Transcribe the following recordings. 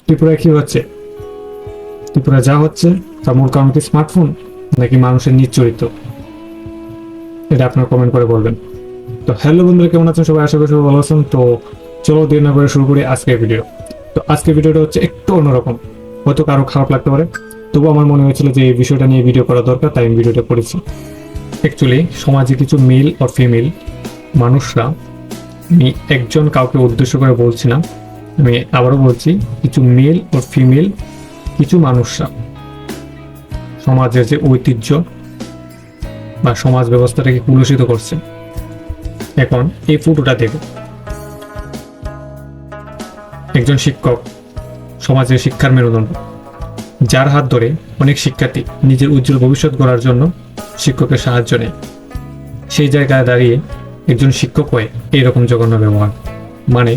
ত্রিপুরায় কি হচ্ছে? ত্রিপুরা যা হচ্ছে তার মূল কারণ কি স্মার্টফোন নাকি মানুষের নিজ চরিত্র? এটা আপনার কমেন্ট করে বলবেন। তো হ্যালো বন্ধুরা, কেমন আছেন সবাই? আশা করি সবাই ভালো আছেন। তো চলো দেরি না করে শুরু করি আজকের ভিডিও। তো আজকের ভিডিওটা হচ্ছে একটু অন্যরকম, হয়তো কারো খারাপ লাগতে পারে, তবু আমার মনে হয়েছিল যে এই বিষয়টা নিয়ে ভিডিও করা দরকার, তাই আমি ভিডিওটা করেছি। অ্যাকচুয়ালি সমাজে কিছু মেল ও ফিমেল মানুষরা, আমি একজন কাউকে উদ্দেশ্য করে বলছি না, আমি আবারও বলছি, কিছু মেল ও ফিমেল কিছু মানুষরা সমাজের যে ঐতিহ্য বা সমাজ ব্যবস্থাটাকে কুলুষিত করছে। এখন এই ফটোটা দেখো, একজন শিক্ষক, সমাজের শিক্ষার মেরুদণ্ড, যার হাত ধরে অনেক শিক্ষার্থী নিজের উজ্জ্বল ভবিষ্যৎ গড়ার জন্য শিক্ষকের সাহায্য নেয়। সেই জায়গায় দাঁড়িয়ে একজন শিক্ষক হয়ে এইরকম জঘন্য ব্যবহার, মানে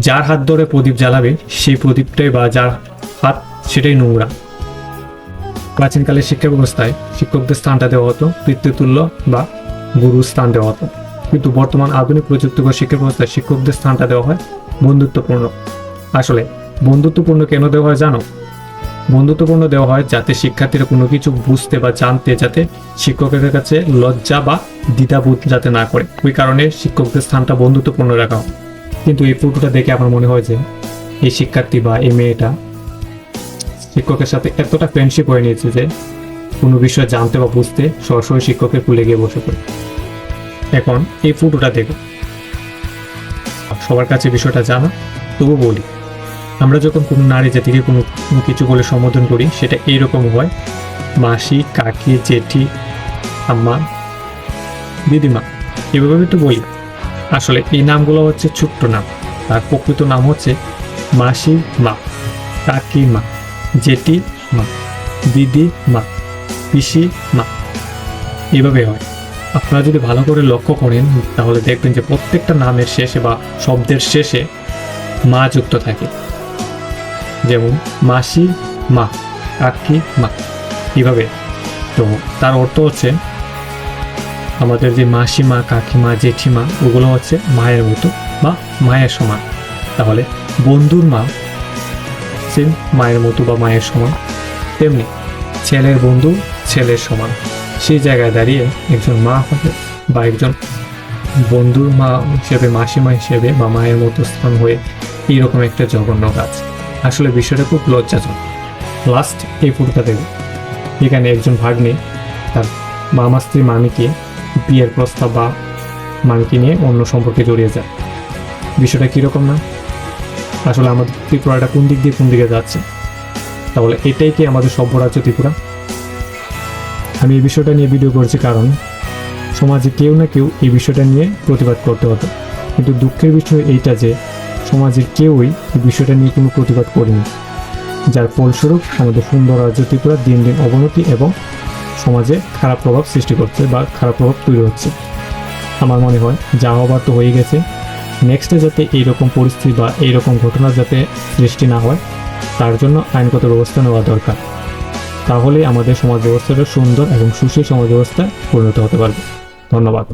যার হাত ধরে প্রদীপ জ্বালাবে সেই প্রদীপটাই বা যার হাত সেটাই নোংরা। প্রাচীনকালের শিক্ষা ব্যবস্থায় শিক্ষকদের স্থানটা দেওয়া হতো পিতৃতুল্য বা গুরুর স্থান দেওয়া হতো, কিন্তু বর্তমান আধুনিক প্রযুক্তিগত শিক্ষা ব্যবস্থায় শিক্ষকদের স্থানটা দেওয়া হয় বন্ধুত্বপূর্ণ। আসলে বন্ধুত্বপূর্ণ কেন দেওয়া হয় জানো? বন্ধুত্বপূর্ণ দেওয়া হয় যাতে শিক্ষার্থীরা কোনো কিছু বুঝতে বা জানতে যাতে শিক্ষকের কাছে লজ্জা বা দ্বিধাবোধ যাতে না করে, ওই কারণে শিক্ষকদের স্থানটা বন্ধুত্বপূর্ণ রাখা হয়। কিন্তু এই ফটোটা দেখে আমার মনে হয় যে এই শিক্ষার্থী বা এই মেয়েটা শিক্ষকের সাথে এতটা ফ্রেন্ডশিপ হয়ে নিয়েছে যে কোনো বিষয় জানতে বা বুঝতে সরাসরি শিক্ষকের কুলে গিয়ে বসে পড়ে। এখন এই ফটোটা দেখো, সবার কাছে বিষয়টা জানা, তবু বলি, আমরা যখন কোনো নারী জাতিকে কোনো কিছু বলে সম্বোধন করি সেটা এইরকম হয়: মাসি, কাকি, জেঠি, আম্মা, দিদিমা, এভাবে তো বলি। আসলে এই নামগুলো হচ্ছে ছোট্ট নাম, তার প্রকৃত নাম হচ্ছে মাসি মা, কাকি মা, জেঠি মা, দিদি মা, পিসি মা, এভাবে হয়। আপনারা যদি ভালো করে লক্ষ্য করেন তাহলে দেখবেন যে প্রত্যেকটা নামের শেষে বা শব্দের শেষে মা যুক্ত থাকে, যেমন মাসি মা, কাকি মা, এভাবে। তো তার অর্থ হচ্ছে আমাদের যে মাসিমা, কাকিমা, জেঠিমা, ওগুলো হচ্ছে মায়ের মতো বা মায়ের সমান। তাহলে বন্ধুর মা সেম মায়ের মতো বা মায়ের সমান, তেমনি ছেলের বন্ধু ছেলের সমান। সেই জায়গায় দাঁড়িয়ে একজন মা হবে বা একজন বন্ধুর মা হিসেবে, মাসিমা হিসেবে বা মায়ের মতো স্থান হয়ে এইরকম একটা জঘন্য কাজ। আসলে বিষয়টা খুব লজ্জাজনক। লাস্ট এই ফটোটা দেব, এখানে একজন ভাগ্নে তার মামা স্ত্রী মামিকে বিয়ের প্রস্তাব বা মামিকে নিয়ে অন্য সম্পর্কে জড়িয়ে যায়। বিষয়টা কীরকম না? আসলে আমাদের ত্রিপুরাটা কোন দিক দিয়ে কোন দিকে যাচ্ছে? তাহলে এটাই কি আমাদের সভ্য রাজ্য ত্রিপুরা? আমি এই বিষয়টা নিয়ে ভিডিও করছি কারণ সমাজে কেউ না কেউ এই বিষয়টা নিয়ে প্রতিবাদ করতে হতো, কিন্তু দুঃখের বিষয় এইটা যে সমাজের কেউই এই বিষয়টা নিয়ে কোনো প্রতিবাদ করেনি, যার ফলস্বরূপ আমাদের সুন্দর রাজ্য ত্রিপুরা দিন দিন অবনতি এবং সমাজে খারাপ প্রভাব সৃষ্টি করছে বা খারাপ প্রভাব তৈরি হচ্ছে। আমার মনে হয় যা হবার তো হয়ে গেছে, নেক্সটে যাতে এইরকম পরিস্থিতি বা এইরকম ঘটনা যাতে সৃষ্টি না হয় তার জন্য আইনগত ব্যবস্থা নেওয়া দরকার। তাহলে আমাদের সমাজ ব্যবস্থাটা সুন্দর এবং সুশীল সমাজ ব্যবস্থা পরিণত হতে পারবে। ধন্যবাদ।